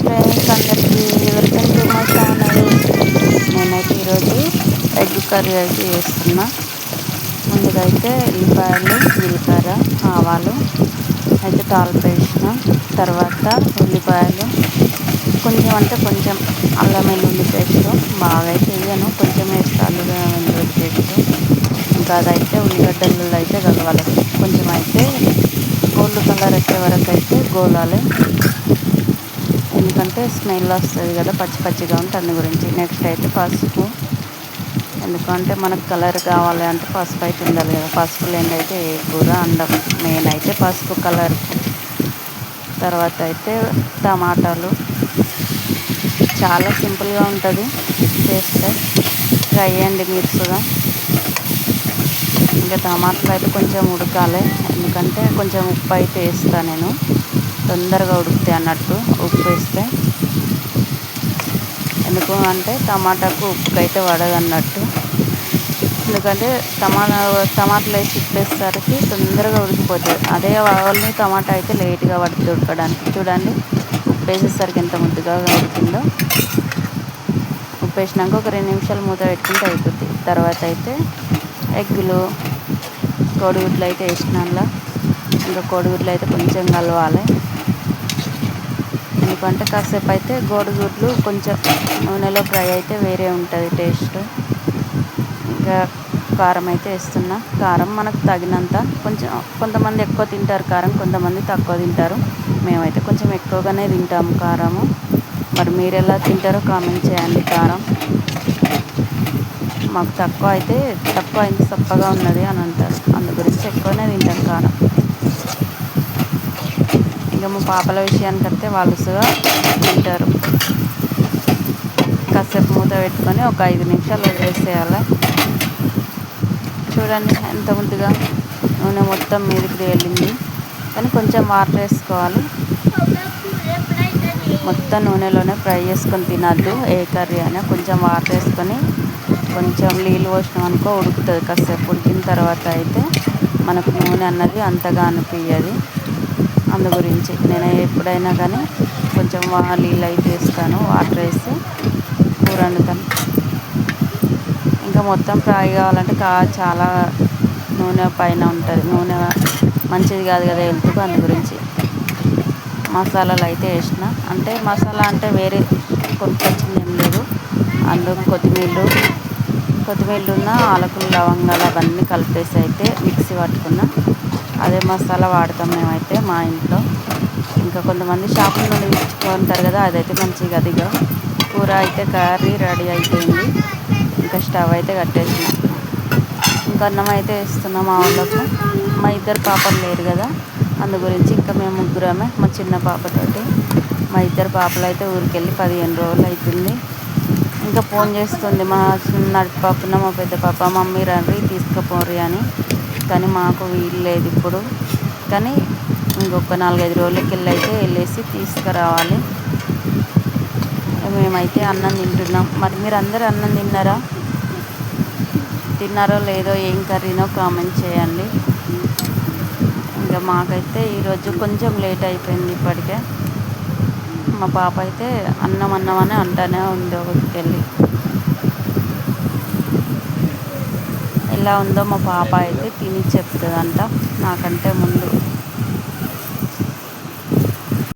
Friends, అందరికీ welcome to my channel. నేనైతే ఈరోజు ఎగ్ కర్రీ అయితే చేస్తున్నా. ముందుగా అయితే ఎల్లిపాయలు, జీలకర్ర, ఆవాలు అయితే తాలింపు వేసిన తర్వాత ఉల్లిపాయలు కొంచెం అంటే కొంచెం అల్లం వెల్లుల్లి పేస్ట్ బాగా అయితే వేయను, కొంచెం వేస్తే అల్లం వెల్లుల్లి పేస్ట్. ఇంకా అదైతే ఉల్లిగడ్డలలో అయితే కలవాలి. కొంచెం అయితే గోల్డ్ కలర్ వచ్చే వరకు అయితే గోలాలి, ఎందుకంటే స్మెల్ వస్తుంది కదా, పచ్చి పచ్చిగా ఉంటే అందు గురించి. నెక్స్ట్ అయితే పసుపు, ఎందుకంటే మనకు కలర్ కావాలి అంటే పసుపు అయితే ఉండాలి కదా. పసుపు లేని అయితే ఏ కూర అండం. మెయిన్ అయితే పసుపు కలర్. తర్వాత అయితే టమాటాలు, చాలా సింపుల్గా ఉంటుంది చేస్తే, ట్రై చేయండి మీరు కూడా. ఇంకా టమాటాలు అయితే కొంచెం ఉడకాలి, ఎందుకంటే కొంచెం ఉప్పు అయితే వేస్తాను నేను, తొందరగా ఉడుకుతాయి అన్నట్టు ఉప్పు వేస్తే. ఎందుకు అంటే టమాటాకు ఉప్పుకైతే పడదు అన్నట్టు, ఎందుకంటే టమాటాలు వేసి ఉప్పేసరికి తొందరగా ఉడికిపోతుంది. అదే ఓన్లీ టమాటా అయితే లేట్గా పడుతుంది ఉడకడానికి. చూడండి ఉప్పు వేసేసరికి ఎంత ముద్దుగా ఉడికిందో. ఉప్పు వేసినాక ఒక 2 నిమిషాలు మూత పెట్టుకుంటే అయిపోతుంది. తర్వాత అయితే ఎగ్గులు, కోడిగుడ్లు అయితే వేసినాక ఇంకా కోడిగుడ్లు అయితే కొంచెం కలవాలి, ఎందుకంటే కాసేపు అయితే కోడిగుడ్లు కొంచెం నూనెలో ఫ్రై అయితే వేరే ఉంటుంది టేస్ట్. ఇంకా కారం అయితే వేస్తున్నా. కారం మనకు తగినంత, కొంచెం కొంతమంది ఎక్కువ తింటారు కారం, కొంతమంది తక్కువ తింటారు. మేమైతే కొంచెం ఎక్కువగానే తింటాము కారము. మరి మీరు ఎలా తింటారో కామెంట్ చేయండి. కారం మాకు తక్కువ అయింది, చప్పగా ఉన్నది అని అంటారు, అందు గురించి ఎక్కువనే తింటాం కారం. ఇంకా మా పాపల విషయానికి వస్తే వాళ్ళు సుగా తింటారు. కాసేపు మూత పెట్టుకొని ఒక 5 నిమిషాలు వదిలేసేయాలి. చూడండి ఎంత ముద్దుగా నూనె మొత్తం మీదకి తేలింది, కానీ కొంచెం వాటర్ వేసుకోవాలి. మొత్తం నూనెలోనే ఫ్రై చేసుకొని తినద్దు, ఏ కర్రీ అయినా కొంచెం వాటర్ వేసుకొని కొంచెం నీళ్ళు పోసినాం అనుకో ఉడుకుతుంది. కాసేపు ఉడికిన తర్వాత అయితే మనకు నూనె అన్నది అంతగా అనిపించదు. అందు గురించి నేను ఎప్పుడైనా కానీ కొంచెం నీళ్ళు అయితే వేస్తాను, వాటర్ వేసి కూర వండుతాను. ఇంకా మొత్తం ఫ్రై కావాలంటే చాలా నూనె పైన ఉంటుంది, నూనె మంచిది కాదు కదా హెల్త్కు. అందు గురించి మసాలాలు అయితే వేసిన, అంటే మసాలా అంటే వేరే కొనుక్కొచ్చింది ఏం లేదు. అందులో కొత్తిమీరలున్న ఆలకులు, లవంగాలు అవన్నీ కలిపేసి అయితే మిక్సీ పట్టుకున్న, అదే మసాలా వాడతాం మేమైతే మా ఇంట్లో. ఇంకా కొంతమంది షాపుల నుండి తెచ్చుకుంటారు కదా, అదైతే మంచిగా. అదిగా కూర అయితే కర్రీ రెడీ అయిపోయింది. ఇంకా స్టవ్ అయితే కట్టేసిన, ఇంకా అన్నం అయితే వేస్తున్నాం. మా వాళ్ళకు మా 2 పాపలు లేరు కదా, అందు గురించి ఇంకా మేము ముగ్గురమే, మా చిన్న పాపతోటి. మా 2 పాపలు అయితే ఊరికెళ్ళి 15 రోజులు అవుతుంది. ఇంకా ఫోన్ చేస్తుంది మా నడి పాపన మా పెద్ద పాప, మమ్మీ రండి తీసుకుపోరి అని. కానీ మాకు వీలు లేదు ఇప్పుడు, కానీ ఇంకొక 4-5 రోజులకి వెళ్ళేసి తీసుకురావాలి. మేమైతే అన్నం తింటున్నాం. మరి మీరు అందరూ అన్నం తిన్నారో లేదో, ఏం కర్రీనో కామెంట్ చేయండి. ఇంకా మాకైతే ఈరోజు కొంచెం లేట్ అయిపోయింది ఇప్పటికే. మా పాప అయితే అన్నం అని అంటానే ఉంది ఒకటికెళ్ళి. ఎలా ఉందో మా పాప అయితే తిని చెప్తుందంట నాకంటే ముందు.